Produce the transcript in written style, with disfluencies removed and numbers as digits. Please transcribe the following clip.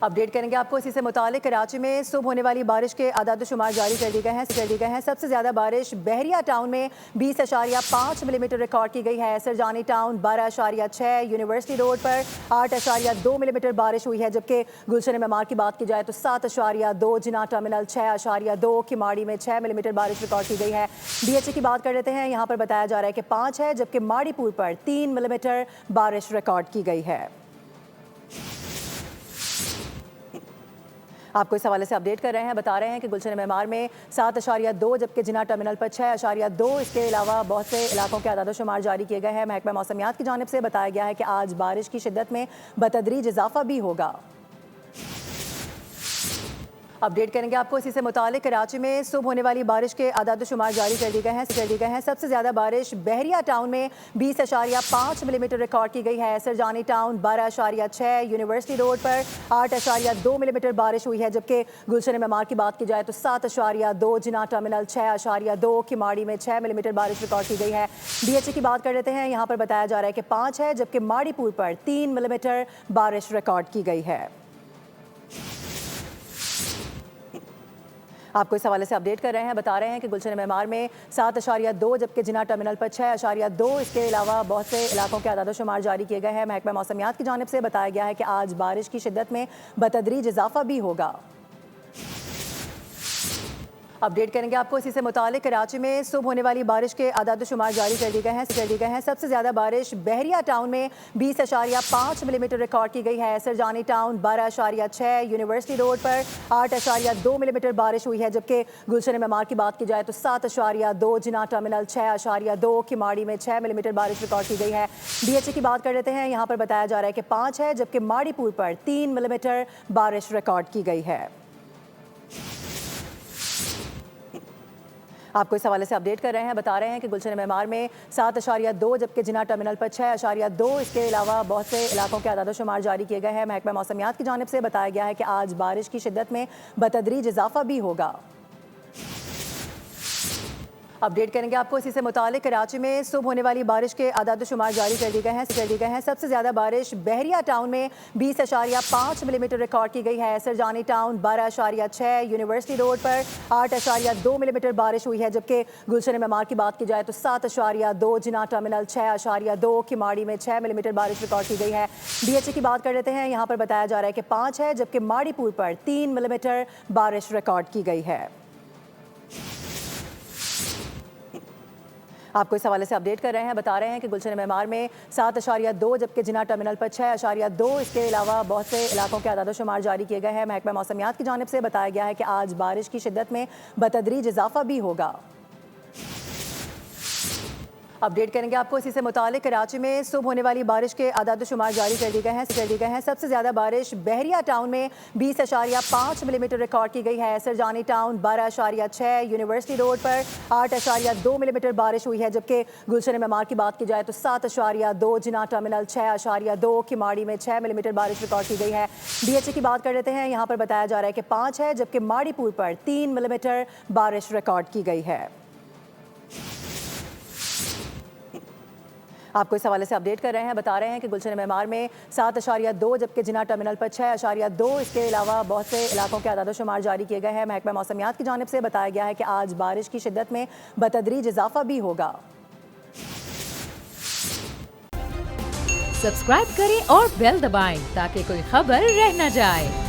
Update करेंगे आपको इसी से मुतालिक। कराची में सुबह होने वाली बारिश के आदाद शुमार जारी कर दिए गए हैं। सबसे ज़्यादा बारिश बहरिया टाउन में 20.5 मिलीमीटर रिकॉर्ड की गई है। सरजानी टाउन 12.6, यूनिवर्सिटी रोड पर 8.2 मिलीमीटर बारिश हुई है, जबकि गुलशन मेमार की बात की जाए तो 7.2, जिना टर्मिनल 6.2, किमाड़ी में 6 मिलीमीटर बारिश रिकॉर्ड की गई है। DHA की बात कर लेते हैं। यहाँ पर बताया जा रहा है कि 5 है, जबकि माड़ीपुर पर 3 मिलीमीटर बारिश रिकॉर्ड की गई है। आपको इस हवाले से अपडेट कर रहे हैं, बता रहे हैं कि गुलशन मेमार में 7.2, जबकि जिना टर्मिनल पर 6.2। इसके अलावा बहुत से इलाकों के आदाद शुमार जारी किए गए हैं। महकमा मौसमियात की जानिब से बताया गया है कि आज बारिश की शिद्दत में बतदरीज इजाफा भी होगा। अपडेट करेंगे आपको इसी से मुतालिक। कराची में सुबह होने वाली बारिश के आदाद शुमार जारी कर दिए गए हैं। सबसे ज़्यादा बारिश बहरिया टाउन में 20.5 मिलीमीटर रिकॉर्ड की गई है। सरजानी टाउन 12.6, यूनिवर्सिटी रोड पर 8.2 मिलीमीटर बारिश हुई है, जबकि गुलशन मेमार की बात की जाए तो 7.2, जिना टर्मिनल 6.2, किमाड़ी में 6 मिलीमीटर बारिश रिकॉर्ड की गई है। DHA की बात कर लेते हैं। यहाँ पर बताया जा रहा है कि 5 है, जबकि माड़ीपुर पर 3 मिलीमीटर बारिश रिकॉर्ड की गई है। आपको इस हवाले से अपडेट कर रहे हैं, बता रहे हैं कि गुलशन मेमार में 7.2, जबकि जिना टर्मिनल पर 6.2। इसके अलावा बहुत से इलाकों के आदाद शुमार जारी किए गए हैं। महकमा मौसमियात की जानिब से बताया गया है कि आज बारिश की शिद्दत में बतदरीज इजाफा भी होगा। अपडेट करेंगे आपको इसी से मुतालिक। कराची में सुबह होने वाली बारिश के आदाद शुमार जारी कर दिए गए हैं। सबसे ज़्यादा बारिश बहरिया टाउन में 20.5 मिलीमीटर रिकॉर्ड की गई है। सरजानी टाउन 12.6, यूनिवर्सिटी रोड पर 8.2 मिलीमीटर बारिश हुई है, जबकि गुलशन मेमार की बात की जाए तो 7.2, जिना टर्मिनल 6.2, किमाड़ी में 6 मिलीमीटर बारिश रिकॉर्ड की गई है। DHA की बात कर लेते हैं। यहाँ पर बताया जा रहा है कि 5 है, जबकि माड़ीपुर पर 3 मिलीमीटर बारिश रिकॉर्ड की गई है। आपको इस हवाले से अपडेट कर रहे हैं, बता रहे हैं कि गुलशन मेमार में 7.2, जबकि जिना टर्मिनल पर 6.2। इसके अलावा बहुत से इलाकों के आदाद शुमार जारी किए गए हैं। महकमा मौसमियात की जानिब से बताया गया है कि आज बारिश की शिद्दत में बतदरीज इजाफा भी होगा। अपडेट करेंगे आपको इसी से मुतालिक। कराची में सुबह होने वाली बारिश के आदाद शुमार जारी कर दिए गए हैं। सबसे ज़्यादा बारिश बहरिया टाउन में 20.5 मिलीमीटर रिकॉर्ड की गई है। सरजानी टाउन 12.6, यूनिवर्सिटी रोड पर 8.2 मिलीमीटर बारिश हुई है, जबकि गुलशन मेमार की बात की जाए तो 7.2, जिना टर्मिनल 6.2, किमाड़ी में 6 मिलीमीटर बारिश रिकॉर्ड की गई है। DHA की बात कर लेते हैं। यहाँ पर बताया जा रहा है कि 5 है, जबकि माड़ीपुर पर 3 मिलीमीटर बारिश रिकॉर्ड की गई है। आपको इस हवाले से अपडेट कर रहे हैं, बता रहे हैं कि गुलशन मेमार में 7.2, जबकि जिना टर्मिनल पर 6.2। इसके अलावा बहुत से इलाकों के आदाद शुमार जारी किए गए हैं। महकमा मौसमियात की जानिब से बताया गया है कि आज बारिश की शिद्दत में बतदरीज इजाफा भी होगा। अपडेट करेंगे आपको इसी से मुतालिक। कराची में सुबह होने वाली बारिश के आदाद शुमार जारी कर दिए गए हैं। सबसे ज़्यादा बारिश बहरिया टाउन में 20.5 मिलीमीटर रिकॉर्ड की गई है। सरजानी टाउन 12.6, यूनिवर्सिटी रोड पर 8.2 मिलीमीटर बारिश हुई है, जबकि गुलशन मेमार की बात की जाए तो 7.2, जिना टर्मिनल 6.2, किमाड़ी में 6 मिलीमीटर बारिश रिकॉर्ड की गई है। DHA की बात कर लेते हैं। यहाँ पर बताया जा रहा है कि 5 है, जबकि माड़ीपुर पर 3 मिलीमीटर बारिश रिकॉर्ड की गई है। आपको इस हवाले से अपडेट कर रहे हैं, बता रहे हैं कि गुलशन मेमार में 7.2, जबकि जिना टर्मिनल पर 6.2। इसके अलावा बहुत से इलाकों के आदाद शुमार जारी किए गए हैं। महकमा मौसमियात की जानिब से बताया गया है कि आज बारिश की शिद्दत में बतदरीज इजाफा भी होगा। सब्सक्राइब करें और बेल दबाएं ताकि कोई खबर रह न जाए।